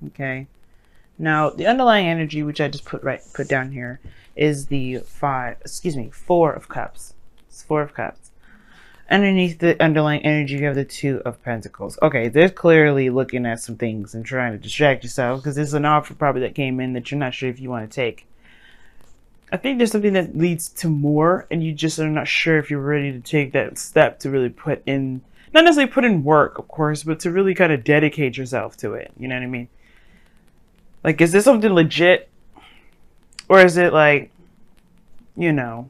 Okay. Now, the underlying energy, which I just put down here, is the Four of Cups. It's Four of Cups. Underneath the underlying energy, you have the Two of Pentacles. Okay, they're clearly looking at some things and trying to distract yourself because there's an offer probably that came in that you're not sure if you want to take. I think there's something that leads to more, and you just are not sure if you're ready to take that step to really put in, not necessarily put in work, of course, but to really kind of dedicate yourself to it. You know what I mean? Like, is this something legit? Or is it like, you know,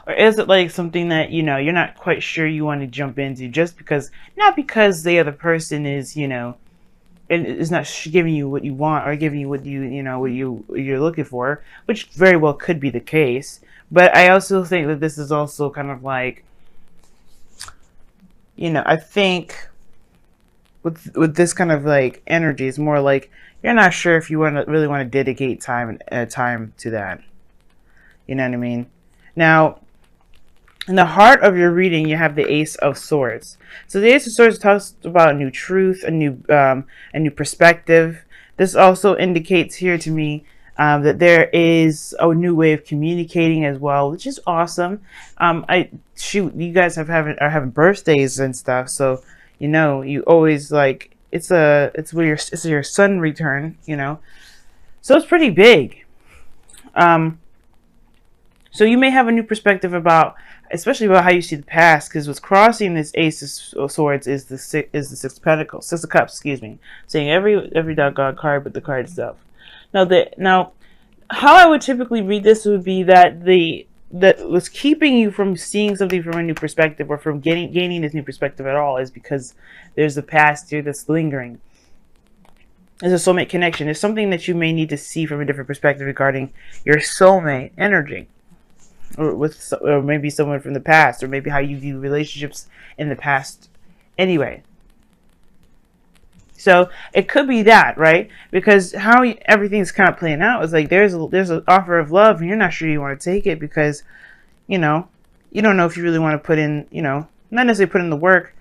or is it like something that, you know, you're not quite sure you want to jump into just because, not because the other person is, you know, and is not giving you what you want or giving you what you know, what you're looking for, which very well could be the case. But I also think that this is also kind of like, you know, I think with this kind of like energy, it's more like you're not sure if you really want to dedicate time to that. You know what I mean? Now, in the heart of your reading, you have the Ace of Swords. So the Ace of Swords talks about a new truth, a new perspective. This also indicates here to me that there is a new way of communicating as well, which is awesome. You guys are having birthdays and stuff, so you know you always like it's your sun return, you know, so it's pretty big. So you may have a new perspective about, especially about how you see the past, because what's crossing this Ace of Swords is the Six of Pentacles, Six of Cups, excuse me, saying every doggone card but the card itself. Now, how I would typically read this would be that what's keeping you from seeing something from a new perspective, or from gaining this new perspective at all, is because there's a past here that's lingering. There's a soulmate connection. There's something that you may need to see from a different perspective regarding your soulmate energy, or maybe someone from the past, or maybe how you view relationships in the past anyway. So it could be that, right? Because how everything's kind of playing out is like there's an offer of love, and you're not sure you want to take it because, you know, you don't know if you really want to put in, you know, not necessarily put in the work,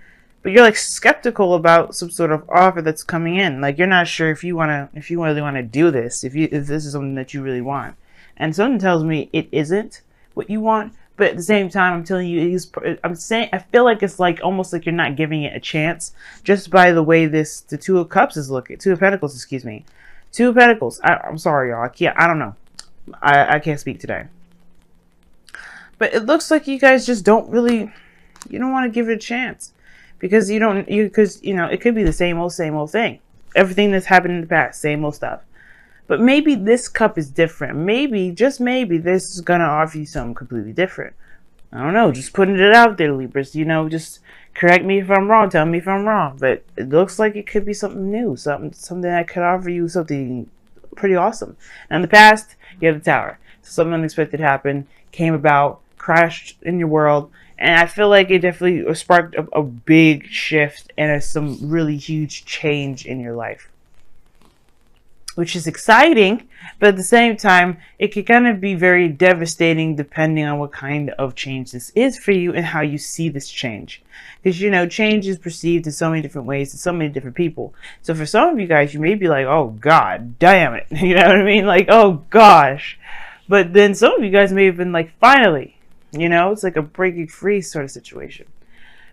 but you're like skeptical about some sort of offer that's coming in. Like you're not sure if you really want to do this, if this is something that you really want. And something tells me it isn't what you want, but at the same time, I'm telling you, I feel like it's like almost like you're not giving it a chance just by the way the Two of Cups is looking. Two of Pentacles, excuse me. Two of Pentacles. I'm sorry, y'all. I don't know. I can't speak today. But it looks like you guys just don't want to give it a chance because you know, it could be the same old thing. Everything that's happened in the past, same old stuff. But maybe this cup is different. Maybe, just maybe, this is going to offer you something completely different. I don't know. Just putting it out there, Libras. You know, just correct me if I'm wrong. Tell me if I'm wrong. But it looks like it could be something new. Something that could offer you something pretty awesome. Now, in the past, you have the Tower. So something unexpected happened, came about, crashed in your world. And I feel like it definitely sparked a big shift and some really huge change in your life, which is exciting, but at the same time, it can kind of be very devastating depending on what kind of change this is for you and how you see this change. Because, you know, change is perceived in so many different ways to so many different people. So for some of you guys, you may be like, oh, God damn it. You know what I mean? Like, oh, gosh. But then some of you guys may have been like, finally. You know, it's like a breaking free sort of situation.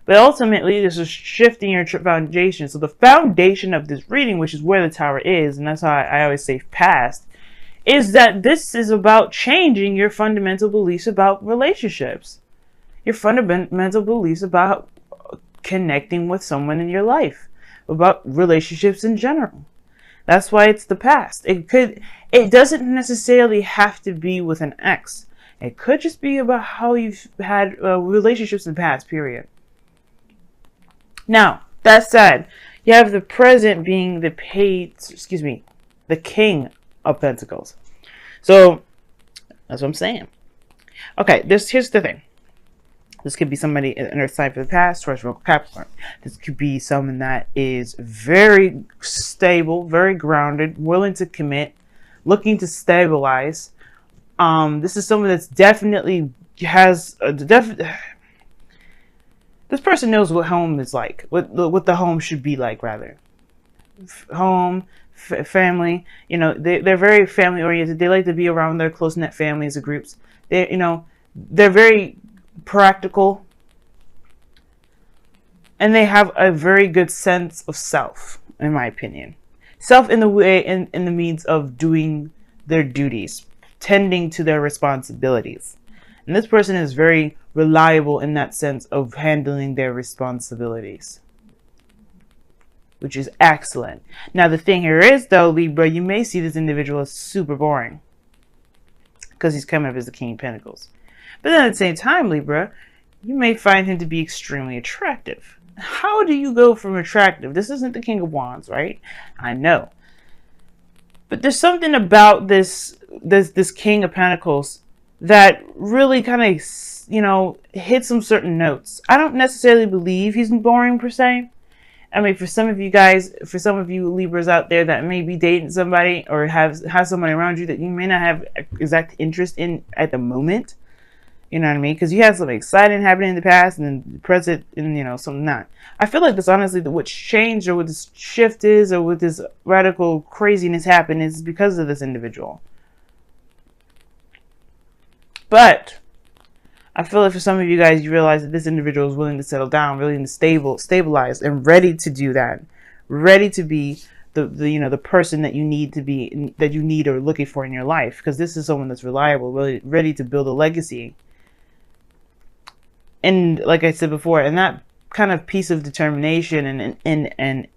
But ultimately, this is shifting your foundation. So the foundation of this reading, which is where the Tower is, and that's how I always say past, is that this is about changing your fundamental beliefs about relationships. Your fundamental beliefs about connecting with someone in your life. About relationships in general. That's why it's the past. It doesn't necessarily have to be with an ex. It could just be about how you've had relationships in the past, period. Now, that said, you have the present being the King of Pentacles. So, that's what I'm saying. Okay, here's the thing. This could be somebody in Earth sign for the past, Taurus, Virgo, Capricorn. This could be someone that is very stable, very grounded, willing to commit, looking to stabilize. This is someone that's definitely has this person knows what home is like, what the home should be like, rather. home, family. You know, they're very family oriented. They like to be around their close knit families or groups. They, you know, they're very practical, and they have a very good sense of self, in my opinion. Self in the way, in the means of doing their duties, tending to their responsibilities. And this person is very reliable in that sense of handling their responsibilities, which is excellent. Now, the thing here is, though, Libra, you may see this individual as super boring because he's coming up as the King of Pentacles. But then at the same time, Libra, you may find him to be extremely attractive. How do you go from attractive? This isn't the King of Wands, right? I know. But there's something about this King of Pentacles that really kind of, you know, hits some certain notes. I don't necessarily believe he's boring per se. I mean, for some of you guys, for some of you Libras out there that may be dating somebody or have somebody around you that you may not have exact interest in at the moment, you know what I mean? Because you had something exciting happening in the past and then the present, and, you know, something not. I feel like this, honestly, what changed or what this shift is or what this radical craziness happened is because of this individual. But I feel like for some of you guys, you realize that this individual is willing to settle down, willing to stabilize, and ready to do that, ready to be the you know, the person that you need to be, that you need or looking for in your life. Because this is someone that's reliable, really ready to build a legacy. And like I said before, and that kind of piece of determination and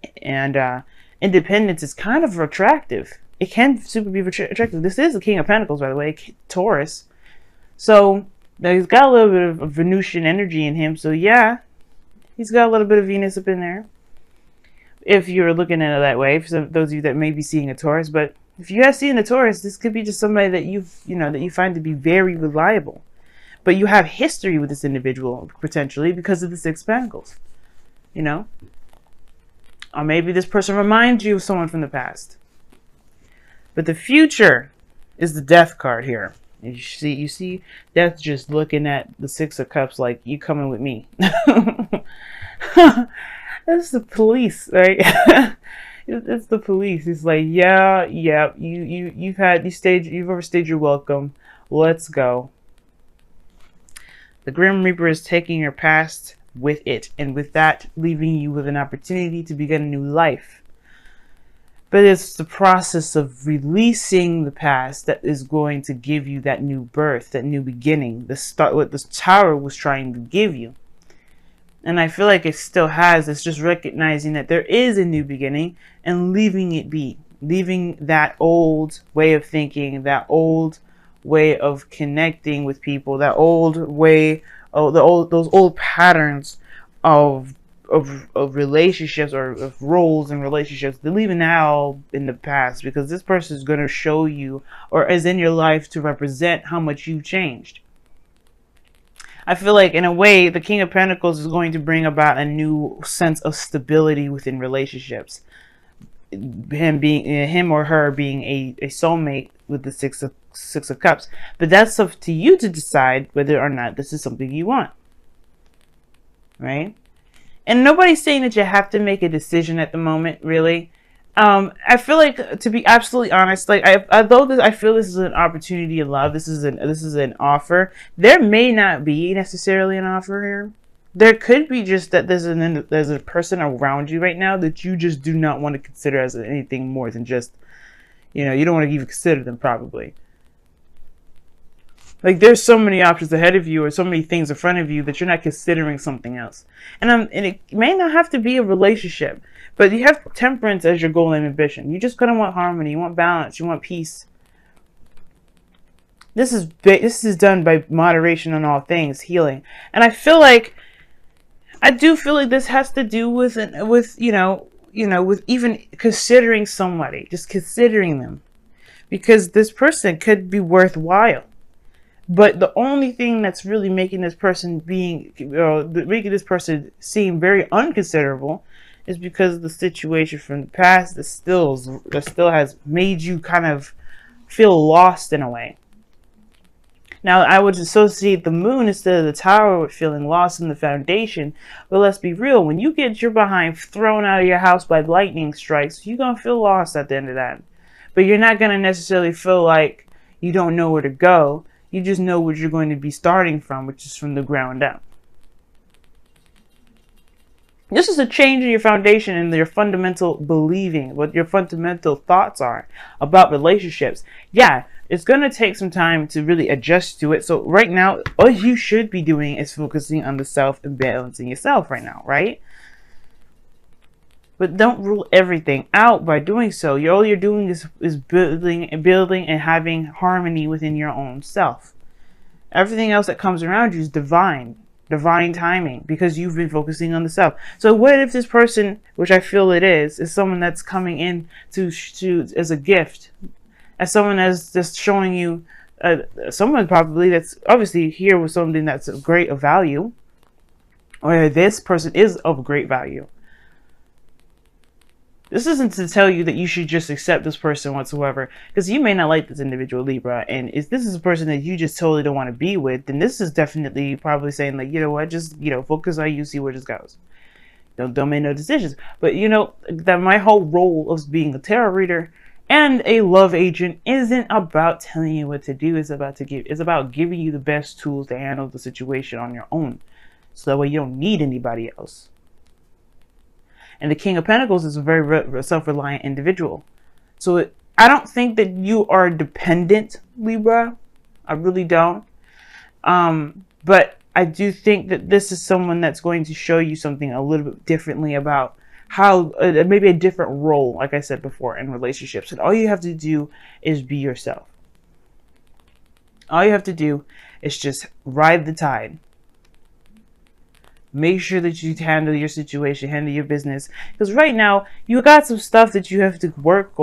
independence is kind of attractive. It can super be attractive. This is the King of Pentacles, by the way, Taurus. So now he's got a little bit of Venusian energy in him. So yeah, he's got a little bit of Venus up in there, if you're looking at it that way, for those of you that may be seeing a Taurus. But if you have seen a Taurus, this could be just somebody that that you find to be very reliable. But you have history with this individual, potentially, because of the Six of Pentacles. You know? Or maybe this person reminds you of someone from the past. But the future is the Death card here. You see Death just looking at the Six of Cups like, you coming with me. That's the police, right? It's the police. It's like, yeah, you've overstayed your welcome. Let's go. The Grim Reaper is taking your past with it, and with that, leaving you with an opportunity to begin a new life. But it's the process of releasing the past that is going to give you that new birth, that new beginning, what this Tower was trying to give you. And I feel like it still has. It's just recognizing that there is a new beginning and leaving it be. Leaving that old way of thinking, that old way of connecting with people, that old way, those old patterns of relationships or of roles and relationships. They're leaving that all in the past, because this person is going to show you, or is in your life to represent how much you've changed. I feel like, in a way, the King of Pentacles is going to bring about a new sense of stability within relationships. Him or her being a soulmate with the Six of Cups. But that's up to you to decide whether or not this is something you want. Right? And nobody's saying that you have to make a decision at the moment, really. I feel like, to be absolutely honest, like although I feel this is an opportunity in love, this is an offer. There may not be necessarily an offer here. There could be just that there's a person around you right now that you just do not want to consider as anything more than just, you don't want to even consider them, probably. Like, there's so many options ahead of you, or so many things in front of you, that you're not considering something else. And it may not have to be a relationship, but you have temperance as your goal and ambition. You just kind of want harmony, you want balance, you want peace. This is done by moderation on all things, healing. And I do feel like this has to do with even considering somebody, just considering them, because this person could be worthwhile. But the only thing that's really making this person seem very unconsiderable is because of the situation from the past that still has made you kind of feel lost in a way. Now, I would associate the moon instead of the tower with feeling lost in the foundation. But let's be real, when you get your behind thrown out of your house by lightning strikes, you're going to feel lost at the end of that. But you're not going to necessarily feel like you don't know where to go. You just know where you're going to be starting from, which is from the ground up. This is a change in your foundation and your fundamental believing, what your fundamental thoughts are about relationships. Yeah, it's going to take some time to really adjust to it. So right now, all you should be doing is focusing on the self and balancing yourself right now, right? But don't rule everything out by doing so. All you're doing is building and having harmony within your own self. Everything else that comes around you is divine timing, because you've been focusing on the self. So what if this person, which I feel it is someone that's coming in to as a gift, as someone that's just showing you, someone probably that's obviously here with something that's of great value, or this person is of great value. This isn't to tell you that you should just accept this person whatsoever, because you may not like this individual, Libra, and if this is a person that you just totally don't want to be with, then this is definitely probably saying, like, you know what, just, focus on you, see where this goes. Don't make no decisions. But that my whole role of being a tarot reader and a love agent isn't about telling you what to do. It's about giving you the best tools to handle the situation on your own, so that way you don't need anybody else. And the King of Pentacles is a very self-reliant individual. So I don't think that you are dependent, Libra. I really don't. But I do think that this is someone that's going to show you something a little bit differently about how, maybe a different role, like I said before, in relationships. And all you have to do is be yourself. All you have to do is just ride the tide. Make sure that you handle your situation, handle your business. Because right now, you got some stuff that you have to work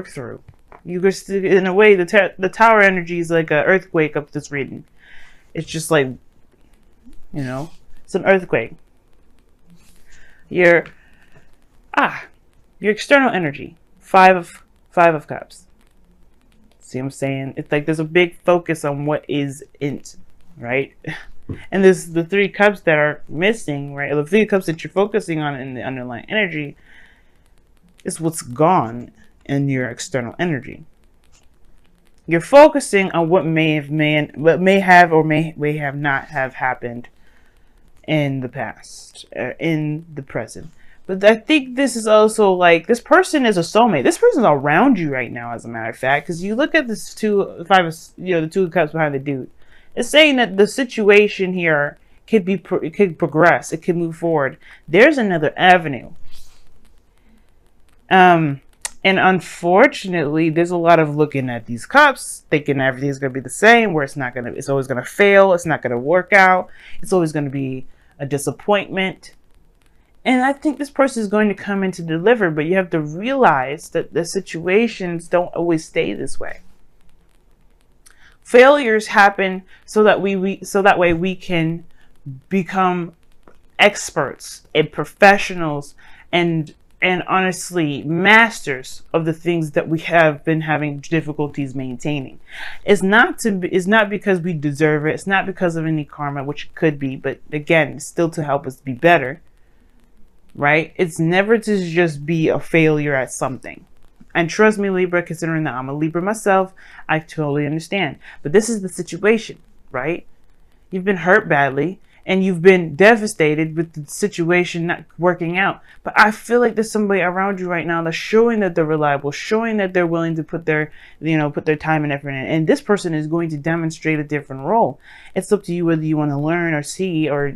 through. You just, in a way, the tower energy is like an earthquake up this reading. It's just like, it's an earthquake. Your external energy. Five of Cups. See what I'm saying? It's like there's a big focus on what isn't, right? And there's the 3 cups that are missing, right? The 3 cups that you're focusing on in the underlying energy is what's gone in your external energy. You're focusing on what may have not have happened in the past, in the present. But I think this is also like, this person is a soulmate. This person's around you right now, as a matter of fact, because you look at this the 2 of Cups behind the dude. It's saying that the situation here it could progress. It could move forward. There's another avenue. And unfortunately, there's a lot of looking at these cups, thinking everything's going to be the same, where it's always going to fail. It's not going to work out. It's always going to be a disappointment. And I think this person is going to come in to deliver, but you have to realize that the situations don't always stay this way. Failures happen so that way we can become experts and professionals and honestly masters of the things that we have been having difficulties maintaining. It's not because we deserve it. It's not because of any karma, which it could be, but again, still to help us be better, right? It's never to just be a failure at something. And trust me, Libra, considering that I'm a Libra myself, I totally understand. But this is the situation, right? You've been hurt badly, and you've been devastated with the situation not working out. But I feel like there's somebody around you right now that's showing that they're reliable, showing that they're willing to put their time and effort in. And this person is going to demonstrate a different role. It's up to you whether you want to learn or see or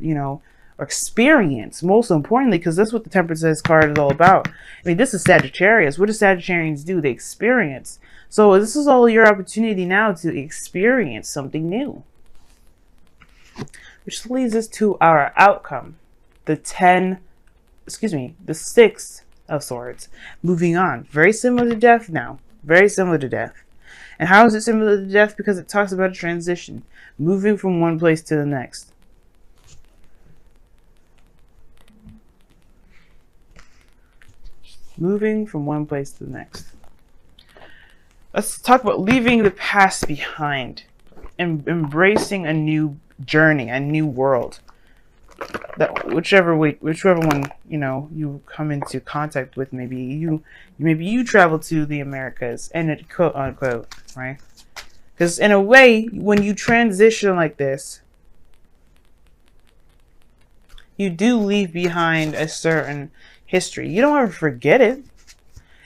experience, most importantly, because that's what the Temperance card is all about. I mean, this is Sagittarius. What do Sagittarians do? They experience. So this is all your opportunity now to experience something new. Which leads us to our outcome. The 6 of Swords. Moving on. Very similar to death now. Very similar to death. And how is it similar to death? Because it talks about a transition. Moving from one place to the next. Moving from one place to the next. Let's talk about leaving the past behind. embracing a new journey, a new world. That whichever one, you know, you come into contact with, maybe you travel to the Americas, and it quote unquote, right? Because in a way, when you transition like this, you do leave behind a certain history. You don't ever forget it.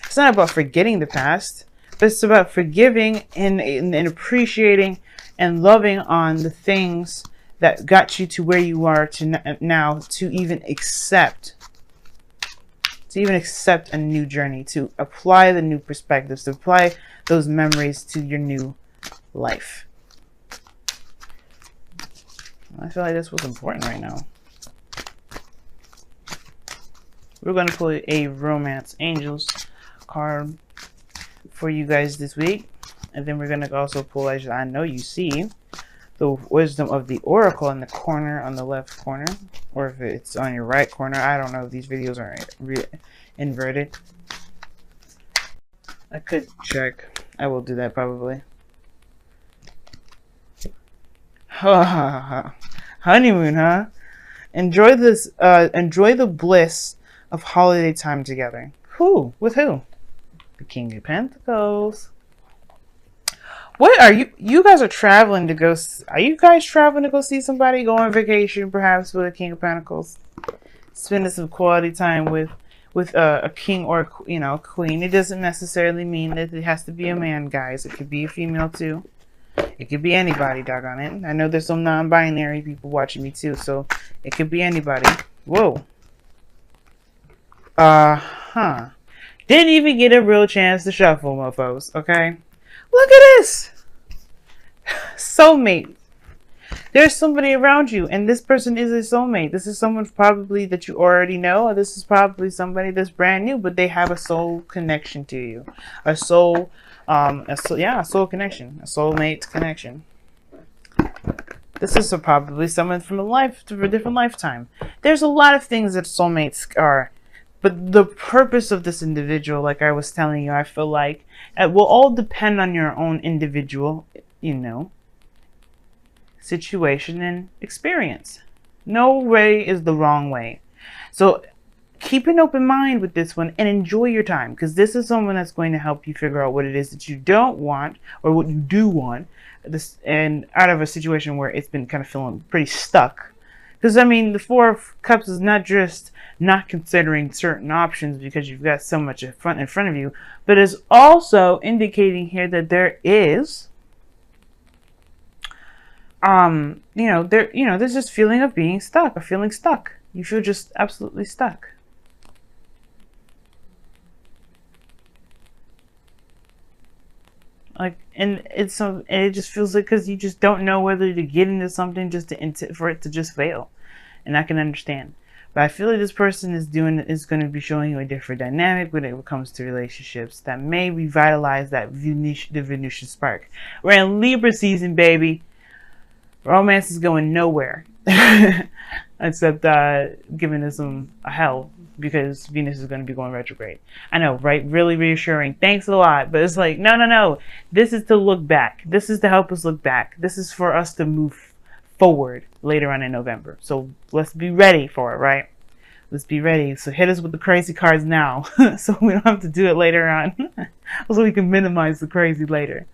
It's not about forgetting the past, but it's about forgiving and appreciating and loving on the things that got you to where you are to now, to even accept a new journey, to apply the new perspectives, to apply those memories to your new life. I feel like that's what's important right now. We're going to pull a Romance Angels card for you guys this week. And then we're going to also pull, as I know you see, the Wisdom of the Oracle in the corner, on the left corner. Or if it's on your right corner. I don't know if these videos are inverted. I could check. I will do that probably. Honeymoon, huh? Enjoy this. Enjoy the bliss of holiday time together. Who? With who? The King of Pentacles. What are you? You guys are traveling to go. Are you guys traveling to go see somebody? Go on vacation, perhaps, with a King of Pentacles. Spending some quality time with a king or, you know, queen. It doesn't necessarily mean that it has to be a man, guys. It could be a female too. It could be anybody, doggone it. I know there's some non-binary people watching me too, so it could be anybody. Whoa. Didn't even get a real chance to shuffle, mofos, okay? Look at this! Soulmate. There's somebody around you, and this person is a soulmate. This is someone probably that you already know, or this is probably somebody that's brand new, but they have a soul connection to you. A soul connection. A soulmate connection. This is probably someone from a different lifetime. There's a lot of things that soulmates are. But the purpose of this individual, like I was telling you, I feel like it will all depend on your own individual, you know, situation and experience. No way is the wrong way. So keep an open mind with this one and enjoy your time, because this is someone that's going to help you figure out what it is that you don't want or what you do want, this, and out of a situation where it's been kind of feeling pretty stuck. Because, I mean, the Four of Cups is not just not considering certain options because you've got so much in front of you, but is also indicating here that there is, there's this feeling of being stuck, of feeling stuck. You feel just absolutely stuck. Like, and it just feels like, because you just don't know whether to get into something just for it to just fail. And I can understand. But I feel like this person is going to be showing you a different dynamic when it comes to relationships that may revitalize the Venusian spark. We're in Libra season, baby. Romance is going nowhere. Except giving us a hell, because Venus is going to be going retrograde. I know, right? Really reassuring. Thanks a lot. But it's like, no. This is to look back. This is to help us look back. This is for us to move forward later on in November. So let's be ready for it, right? Let's be ready. So hit us with the crazy cards now so we don't have to do it later on. So we can minimize the crazy later.